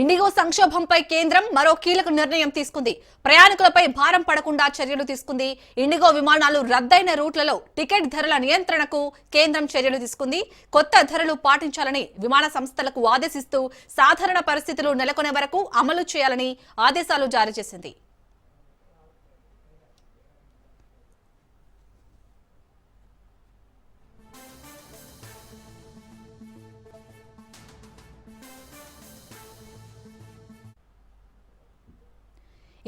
IndiGo సంక్షోభంపై కేంద్రం మరో కీలక నిర్ణయం తీసుకుంది. ప్రయాణికులపై భారం పడకుండా చర్యలు తీసుకుంది. ఇండిగో విమానాలు రద్దయిన రూట్లలో టికెట్ ధరల నియంత్రణకు కేంద్రం చర్యలు తీసుకుంది. కొత్త ధరలు పాటించాలని విమాన సంస్థలకు ఆదేశిస్తూ సాధారణ పరిస్థితులు నెలకొనే వరకు అమలు చేయాలని ఆదేశాలు జారీ చేసింది.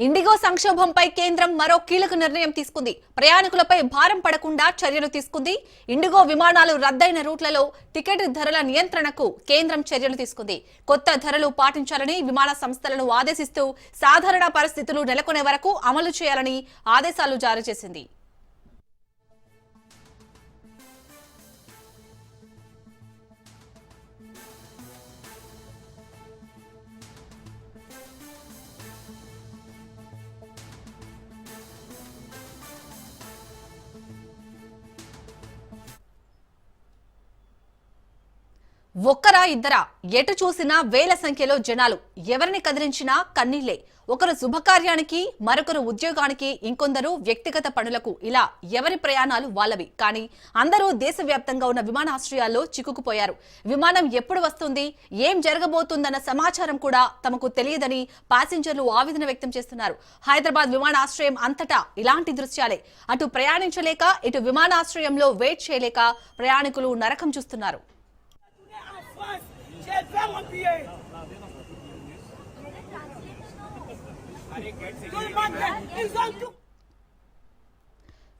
ఇండిగో సంక్షోభంపై కేంద్రం మరో కీలక నిర్ణయం తీసుకుంది. ప్రయాణికులపై భారం పడకుండా చర్యలు తీసుకుంది. ఇండిగో విమానాలు రద్దయిన రూట్లలో టికెట్ ధరల నియంత్రణకు కేంద్రం చర్యలు తీసుకుంది. కొత్త ధరలు పాటించాలని విమాన సంస్థలను ఆదేశిస్తూ సాధారణ పరిస్థితులు నెలకొనే వరకు అమలు చేయాలని ఆదేశాలు జారీ చేసింది. ఒక్కరా ఇద్దరా ఎటు చూసినా వేల సంఖ్యలో జనాలు, ఎవరిని కదిలించినా కన్నీళ్లే. ఒకరు శుభకార్యానికి, మరొకరు ఉద్యోగానికి, ఇంకొందరు వ్యక్తిగత పనులకు, ఇలా ఎవరి ప్రయాణాలు వాళ్ళవి. కానీ అందరూ దేశవ్యాప్తంగా ఉన్న విమానాశ్రయాల్లో చిక్కుకుపోయారు. విమానం ఎప్పుడు వస్తుంది, ఏం జరగబోతుందన్న సమాచారం కూడా తమకు తెలియదని ప్యాసింజర్లు ఆవేదన వ్యక్తం చేస్తున్నారు. హైదరాబాద్ విమానాశ్రయం అంతటా ఇలాంటి దృశ్యాలే. అటు ప్రయాణించలేక, ఇటు విమానాశ్రయంలో వెయిట్ చేయలేక ప్రయాణికులు నరకం చూస్తున్నారు.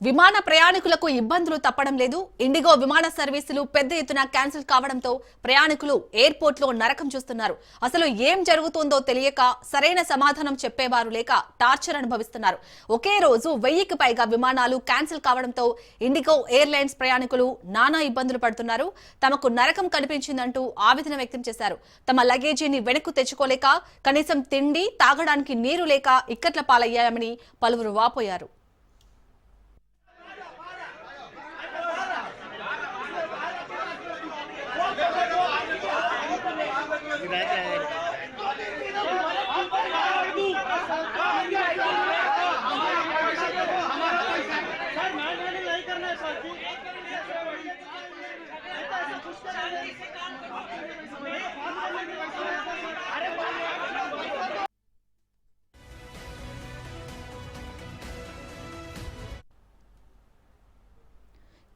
విమాన ప్రయాణికులకు ఇబ్బందులు తప్పడం లేదు. ఇండిగో విమాన సర్వీసులు పెద్ద ఎత్తున క్యాన్సిల్ కావడంతో ప్రయాణికులు ఎయిర్పోర్ట్ లో నరకం చూస్తున్నారు. అసలు ఏం జరుగుతుందో తెలియక, సరైన సమాధానం చెప్పేవారు లేక టార్చర్ అనుభవిస్తున్నారు. ఒకే రోజు 1000కి పైగా విమానాలు క్యాన్సిల్ కావడంతో ఇండిగో ఎయిర్లైన్స్ ప్రయాణికులు నానా ఇబ్బందులు పడుతున్నారు. తమకు నరకం కనిపించిందంటూ ఆవేదన వ్యక్తం చేశారు. తమ లగేజీని వెనక్కు తెచ్చుకోలేక, కనీసం తిండి తాగడానికి నీరు లేక ఇక్కట్ల పాలయ్యామని పలువురు వాపోయారు.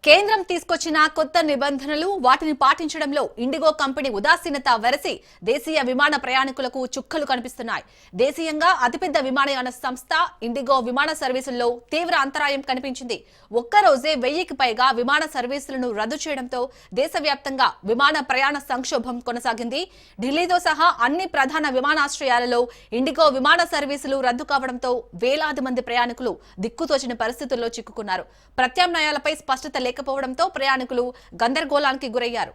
కేంద్రం తీసుకొచ్చిన కొత్త నిబంధనలు, వాటిని పాటించడంలో ఇండిగో కంపెనీ ఉదాసీనత వెరసి దేశీయ విమాన ప్రయాణికులకు చుక్కలు కనిపిస్తున్నాయి. దేశీయంగా అతిపెద్ద విమానయాన సంస్థ ఇండిగో విమాన సర్వీసుల్లో తీవ్ర అంతరాయం కనిపించింది. ఒక్కరోజే 1000కి పైగా విమాన సర్వీసులను రద్దు చేయడంతో దేశవ్యాప్తంగా విమాన ప్రయాణ సంక్షోభం కొనసాగింది. ఢిల్లీతో సహా అన్ని ప్రధాన విమానాశ్రయాలలో ఇండిగో విమాన సర్వీసులు రద్దు కావడంతో వేలాది మంది ప్రయాణికులు దిక్కుతోచిన పరిస్థితుల్లో చిక్కుకున్నారు. ప్రత్యామ్నాయాలపై స్పష్టత లేకపోవడంతో ప్రయాణికులు గందరగోళానికి గురయ్యారు.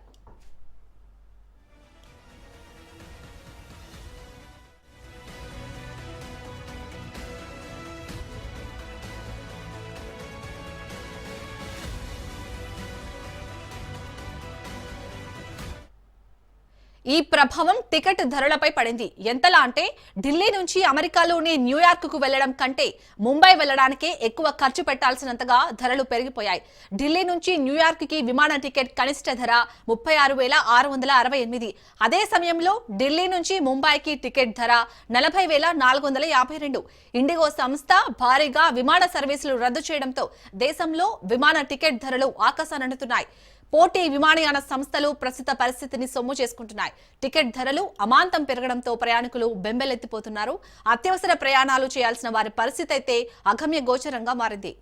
ఈ ప్రభావం టికెట్ ధరలపై పడింది. ఎంతలా అంటే ఢిల్లీ నుంచి అమెరికాలోని న్యూయార్క్ కు వెళ్లడం కంటే ముంబై వెళ్లడానికే ఎక్కువ ఖర్చు పెట్టాల్సినంతగా ధరలు పెరిగిపోయాయి. ఢిల్లీ నుంచి న్యూయార్క్ కి విమాన టికెట్ కనిష్ట ధర 36,668. అదే సమయంలో ఢిల్లీ నుంచి ముంబైకి టికెట్ ధర 40,452. ఇండిగో సంస్థ భారీగా విమాన సర్వీసులు రద్దు చేయడంతో దేశంలో విమాన టికెట్ ధరలు ఆకాశానంటున్నాయి. పోటీ విమానయాన సంస్థలు ప్రస్తుత పరిస్థితిని సొమ్ము చేసుకుంటున్నాయి. టికెట్ ధరలు అమాంతం పెరగడంతో ప్రయాణికులు బెంబెలెత్తిపోతున్నారు. అత్యవసర ప్రయాణాలు చేయాల్సిన వారి పరిస్థితి అయితే అగమ్య గోచరంగా మారింది.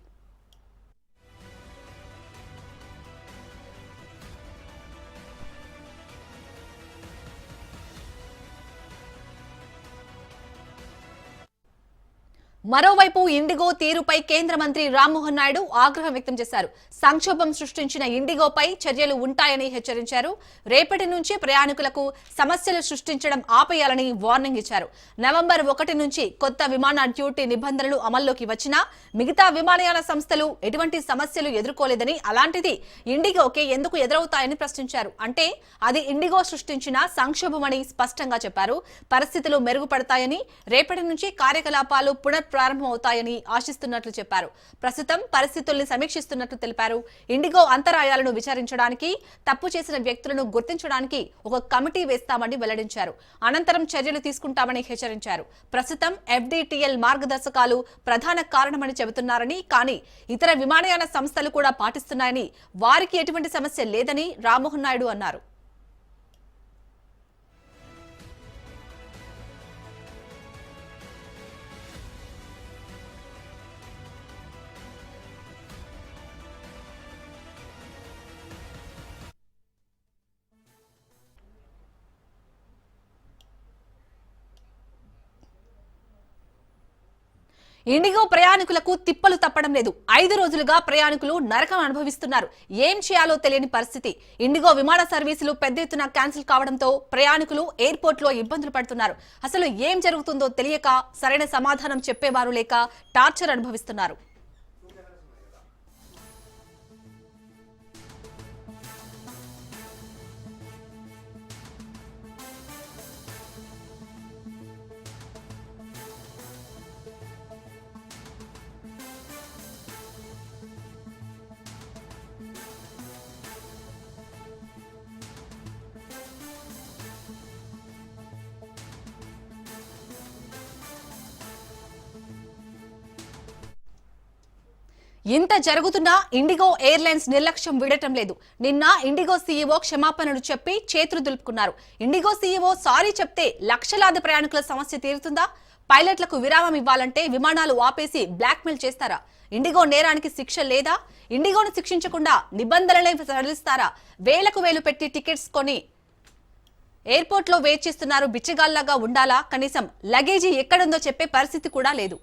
మరోవైపు ఇండిగో తీరుపై కేంద్ర మంత్రి రామ్మోహన్ నాయుడు ఆగ్రహం వ్యక్తం చేశారు. సంక్షోభం సృష్టించిన ఇండిగోపై చర్యలు ఉంటాయని హెచ్చరించారు. రేపటి నుంచి ప్రయాణికులకు సమస్యలు సృష్టించడం ఆపేయాలని వార్నింగ్ ఇచ్చారు. నవంబర్ 1 నుంచి కొత్త విమాన డ్యూటీ నిబంధనలు అమల్లోకి వచ్చినా మిగతా విమానయాన సంస్థలు ఎటువంటి సమస్యలు ఎదుర్కోలేదని, అలాంటిది ఇండిగోకే ఎందుకు ఎదురవుతాయని ప్రశ్నించారు. అంటే అది ఇండిగో సృష్టించిన సంక్షోభమని స్పష్టంగా చెప్పారు. పరిస్థితులు మెరుగుపడతాయని, రేపటి నుంచి కార్యకలాపాలు ప్రారంభమవుతాయని ఆశిస్తున్నట్లు చెప్పారు. ప్రస్తుతం పరిస్థితుల్ని సమీక్షిస్తున్నట్లు తెలిపారు. ఇండిగో అంతరాయాలను విచారించడానికి, తప్పు చేసిన వ్యక్తులను గుర్తించడానికి ఒక కమిటీ వేస్తామని వెల్లడించారు. అనంతరం చర్యలు తీసుకుంటామని హెచ్చరించారు. ప్రస్తుతం FDTL మార్గదర్శకాలు ప్రధాన కారణమని చెబుతున్నారని, కానీ ఇతర విమానయాన సంస్థలు కూడా పాటిస్తున్నాయని, వారికి ఎటువంటి సమస్య లేదని రామ్మోహన్ నాయుడు అన్నారు. ఇండిగో ప్రయాణికులకు తిప్పలు తప్పడం లేదు. 5 రోజులుగా ప్రయాణికులు నరకం అనుభవిస్తున్నారు. ఏం చేయాలో తెలియని పరిస్థితి. ఇండిగో విమాన సర్వీసులు పెద్ద ఎత్తున క్యాన్సిల్ కావడంతో ప్రయాణికులు ఎయిర్పోర్ట్ లో ఇబ్బందులు పడుతున్నారు. అసలు ఏం జరుగుతుందో తెలియక, సరైన సమాధానం చెప్పేవారు లేక టార్చర్ అనుభవిస్తున్నారు. ఇంత జరుగుతున్నా ఇండిగో ఎయిర్లైన్స్ నిర్లక్ష్యం వీడటం లేదు. నిన్న ఇండిగో CEO క్షమాపణలు చెప్పి చేతులు దులుపుకున్నారు. ఇండిగో CEO సారీ చెప్తే లక్షలాది ప్రయాణికుల సమస్య తీరుతుందా? పైలట్లకు విరామం ఇవ్వాలంటే విమానాలు ఆపేసి బ్లాక్మెయిల్ చేస్తారా? ఇండిగో నేరానికి శిక్ష లేదా? ఇండిగోను శిక్షించకుండా నిబంధనలే సడలిస్తారా? వేలకు వేలు పెట్టి టికెట్స్ కొని ఎయిర్పోర్ట్ లో వెయిట్ చేస్తున్నారు. బిచ్చగాళ్లాగా ఉండాలా? కనీసం లగేజీ ఎక్కడుందో చెప్పే పరిస్థితి కూడా లేదు.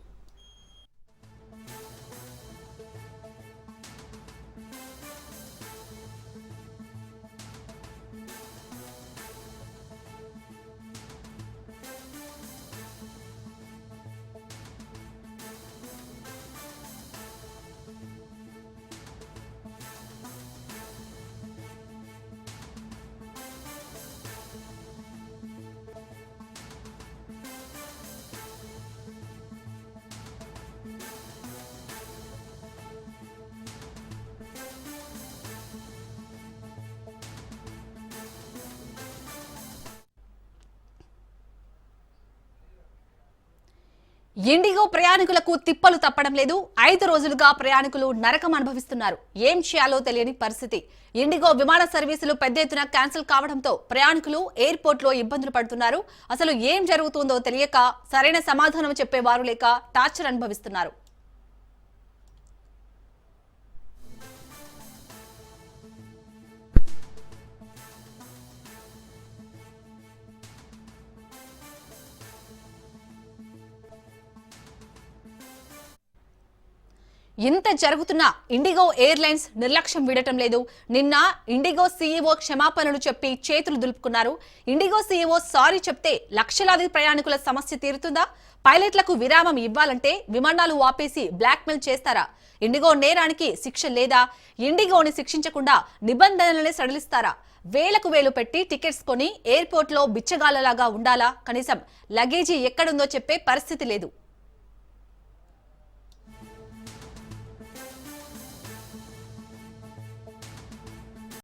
ఇండిగో ప్రయాణికులకు తిప్పలు తప్పడం లేదు. 5 రోజులుగా ప్రయాణికులు నరకం అనుభవిస్తున్నారు. ఏం చేయాలో తెలియని పరిస్థితి. ఇండిగో విమాన సర్వీసులు పెద్ద ఎత్తున క్యాన్సిల్ కావడంతో ప్రయాణికులు ఎయిర్పోర్ట్ లో ఇబ్బందులు పడుతున్నారు. అసలు ఏం జరుగుతుందో తెలియక, సరైన సమాధానం చెప్పేవారు లేక టార్చర్ అనుభవిస్తున్నారు. ఇంత జరుగుతున్నా ఇండిగో ఎయిర్లైన్స్ నిర్లక్ష్యం వీడటం లేదు. నిన్న ఇండిగో CEO క్షమాపణలు చెప్పి చేతులు దులుపుకున్నారు. ఇండిగో CEO సారీ చెప్తే లక్షలాది ప్రయాణికుల సమస్య తీరుతుందా? పైలట్లకు విరామం ఇవ్వాలంటే విమానాలు ఆపేసి బ్లాక్మెయిల్ చేస్తారా? ఇండిగో నేరానికి శిక్ష లేదా? ఇండిగోని శిక్షించకుండా నిబంధనలనే సడలిస్తారా? వేలకు వేలు పెట్టి టికెట్స్ కొని ఎయిర్పోర్ట్ లో బిచ్చగాళ్లలాగా ఉండాలా? కనీసం లగేజీ ఎక్కడుందో చెప్పే పరిస్థితి లేదు.